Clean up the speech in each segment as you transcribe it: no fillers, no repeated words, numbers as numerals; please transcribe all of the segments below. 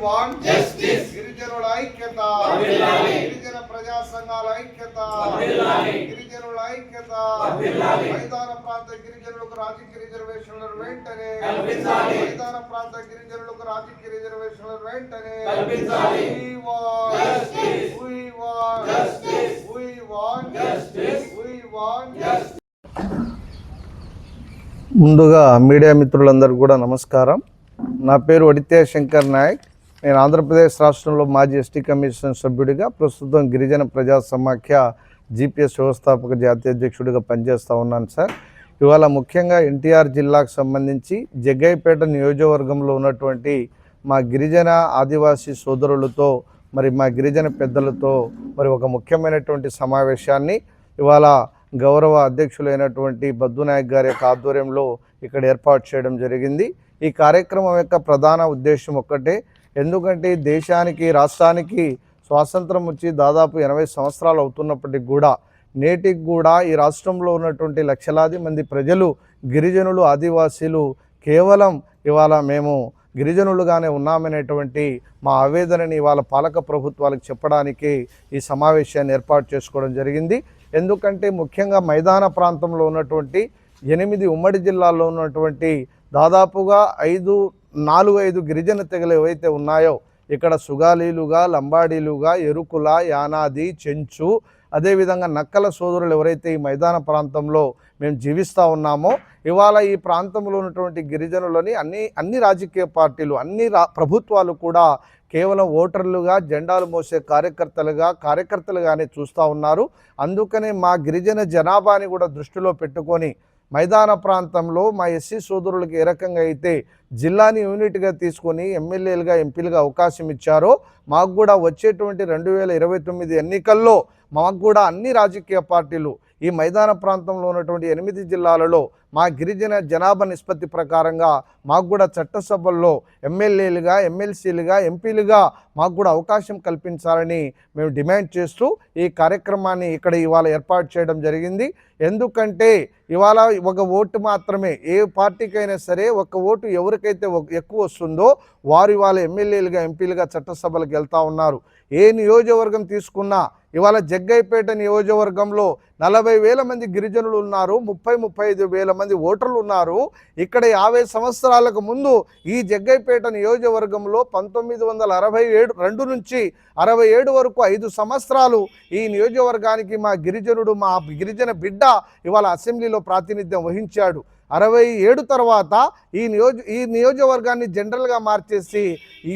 Want justice. గిరిజనుల ఐక్యత, గిరిజన ప్రజా సంఘాల ఐక్యత, గిరిజనుల ఐక్యత. మైదాన ప్రాంత గిరిజనులకు రాజకీయ రిజర్వేషన్లను వెంటనే కల్పించాలి. మైదాన ప్రాంత గిరిజనులకు రాజకీయ రిజర్వేషన్లను వెంటనే కల్పించాలి. We want justice. We want justice. We want justice. We want justice. ముందుగా మీడియా మిత్రులందరికీ కూడా నమస్కారం. నా పేరు వడితే శంకర్ నాయక్. నేను ఆంధ్రప్రదేశ్ రాష్ట్రంలో మాజీ ఎస్టీ కమిషన్ సభ్యుడిగా, ప్రస్తుతం గిరిజన ప్రజా సమాఖ్య జీపీఎస్ వ్యవస్థాపక జాతీయ అధ్యక్షుడిగా పనిచేస్తూ ఉన్నాను సార్. ఇవాళ ముఖ్యంగా ఎన్టీఆర్ జిల్లాకు సంబంధించి జగ్గయ్యపేట నియోజకవర్గంలో ఉన్నటువంటి మా గిరిజన ఆదివాసీ సోదరులతో, మరి మా గిరిజన పెద్దలతో మరి ఒక ముఖ్యమైనటువంటి సమావేశాన్ని ఇవాళ గౌరవ అధ్యక్షులైనటువంటి బద్దు నాయక్ గారి యొక్క ఆధ్వర్యంలో ఇక్కడ ఏర్పాటు చేయడం జరిగింది. ఈ కార్యక్రమం యొక్క ప్రధాన ఉద్దేశం ఒక్కటే. ఎందుకంటే దేశానికి, రాష్ట్రానికి స్వాతంత్రం వచ్చి దాదాపు 80 సంవత్సరాలు అవుతున్నప్పటికి కూడా నేటికి కూడా ఈ రాష్ట్రంలో ఉన్నటువంటి లక్షలాది మంది ప్రజలు, గిరిజనులు, ఆదివాసీలు కేవలం ఇవాళ మేము గిరిజనులుగానే ఉన్నామనేటువంటి మా ఆవేదనని ఇవాళ పాలక ప్రభుత్వాలకు చెప్పడానికి ఈ సమావేశాన్ని ఏర్పాటు చేసుకోవడం జరిగింది. ఎందుకంటే ముఖ్యంగా మైదాన ప్రాంతంలో ఉన్నటువంటి 8 ఉమ్మడి జిల్లాల్లో ఉన్నటువంటి దాదాపుగా 4-5 గిరిజన తెగలు ఏవైతే ఉన్నాయో, ఇక్కడ సుగాలీలుగా, లంబాడీలుగా, ఎరుకుల, యానాది, చెంచు, అదేవిధంగా నక్కల సోదరులు ఎవరైతే ఈ మైదాన ప్రాంతంలో మేము జీవిస్తూ ఉన్నామో, ఇవాళ ఈ ప్రాంతంలో ఉన్నటువంటి గిరిజనులని అన్ని రాజకీయ పార్టీలు, ప్రభుత్వాలు కూడా కేవలం ఓటర్లుగా, జెండాలు మోసే కార్యకర్తలుగానే చూస్తూ ఉన్నారు. అందుకనే మా గిరిజన జనాభాని కూడా దృష్టిలో పెట్టుకొని మైదాన ప్రాంతంలో మా ఎస్సీ సోదరులకు ఏ రకంగా అయితే జిల్లాని యూనిట్గా తీసుకొని ఎమ్మెల్యేలుగా, ఎంపీలుగా అవకాశం ఇచ్చారో, మాకు కూడా వచ్చేటువంటి 2029 ఎన్నికల్లో మాకు కూడా అన్ని రాజకీయ పార్టీలు ఈ మైదాన ప్రాంతంలో ఉన్నటువంటి 8 జిల్లాలలో మా గిరిజన జనాభా నిష్పత్తి ప్రకారంగా మాకు కూడా చట్టసభల్లో ఎమ్మెల్యేలుగా, ఎమ్మెల్సీలుగా, ఎంపీలుగా మాకు కూడా అవకాశం కల్పించాలని మేము డిమాండ్ చేస్తూ ఈ కార్యక్రమాన్ని ఇక్కడ ఇవాళ ఏర్పాటు చేయడం జరిగింది. ఎందుకంటే ఇవాళ ఒక ఓటు మాత్రమే, ఏ పార్టీకైనా సరే ఒక ఓటు ఎవరికైతే ఎక్కువ వస్తుందో వారు ఇవాళ ఎమ్మెల్యేలుగా, ఎంపీలుగా చట్టసభలకు వెళ్తూ ఉన్నారు. ఏ నియోజకవర్గం తీసుకున్నా ఇవాళ జగ్గయ్యపేట నియోజకవర్గంలో 40,000 మంది గిరిజనులు ఉన్నారు, 30-35,000 మంది ఓటర్లు ఉన్నారు. ఇక్కడ 50 సంవత్సరాలకు ముందు ఈ జగ్గయ్యపేట నియోజకవర్గంలో 1962 నుంచి 67 వరకు 5 సంవత్సరాలు ఈ నియోజకవర్గానికి మా గిరిజన బిడ్డ ఇవాళ అసెంబ్లీలో ప్రాతినిధ్యం వహించాడు. 67 తర్వాత ఈ నియోజకవర్గాన్ని జనరల్గా మార్చేసి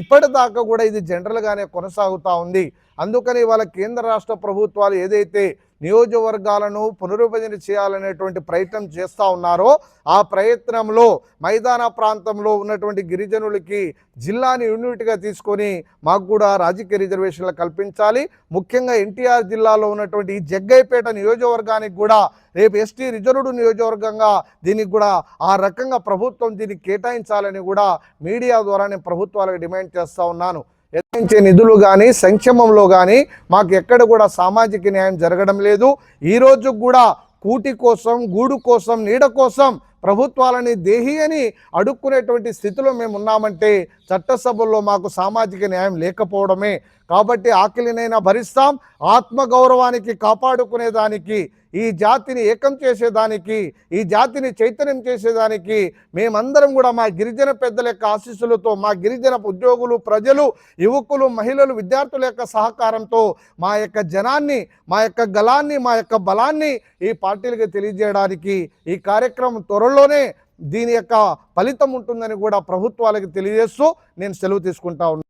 ఇప్పటిదాకా కూడా ఇది జనరల్గానే కొనసాగుతూ ఉంది. అందుకని ఇవాళ కేంద్ర రాష్ట్ర ప్రభుత్వాలు ఏదైతే నియోజకవర్గాలను పునర్విభజన చేయాలనేటువంటి ప్రయత్నం చేస్తూ ఉన్నారో, ఆ ప్రయత్నంలో మైదాన ప్రాంతంలో ఉన్నటువంటి గిరిజనులకి జిల్లాని యూనిట్గా తీసుకొని మాకు కూడా రాజకీయ రిజర్వేషన్లు కల్పించాలి. ముఖ్యంగా ఎన్టీఆర్ జిల్లాలో ఉన్నటువంటి ఈ జగ్గయ్యపేట నియోజకవర్గానికి కూడా రేపు ఎస్టీ రిజర్వ్డ్ నియోజకవర్గంగా దీనికి కూడా ఆ రకంగా ప్రభుత్వం దీనికి కేటాయించాలని కూడా మీడియా ద్వారా నేను ప్రభుత్వాలకు డిమాండ్ చేస్తూ ఉన్నాను. ఎత్తించే నిధులు కానీ, సంక్షేమంలో కానీ మాకు ఎక్కడ కూడా సామాజిక న్యాయం జరగడం లేదు. ఈరోజు కూడా కూటి కోసం, గూడు కోసం, నీడ కోసం ప్రభుత్వాలని దేహి అని అడుక్కునేటువంటి స్థితిలో మేము ఉన్నామంటే చట్టసభల్లో మాకు సామాజిక న్యాయం లేకపోవడమే. కాబట్టి ఆకలినైనా భరిస్తాం, ఆత్మగౌరవానికి కాపాడుకునేదానికి, ఈ జాతిని ఏకం చేసేదానికి, ఈ జాతిని చైతన్యం చేసేదానికి మేమందరం కూడా మా గిరిజన పెద్దల యొక్క ఆశీస్సులతో, మా గిరిజన ఉద్యోగులు, ప్రజలు, యువకులు, మహిళలు, విద్యార్థుల యొక్క సహకారంతో మా యొక్క జనాన్ని, మా యొక్క గలాన్ని, మా యొక్క బలాన్ని ఈ పార్టీలకు తెలియజేయడానికి ఈ కార్యక్రమం త్వరలోనే దీని యొక్క ఫలితం ఉంటుందని కూడా ప్రభుత్వాలకు తెలియజేస్తూ నేను సెలవు తీసుకుంటా ఉన్నాను.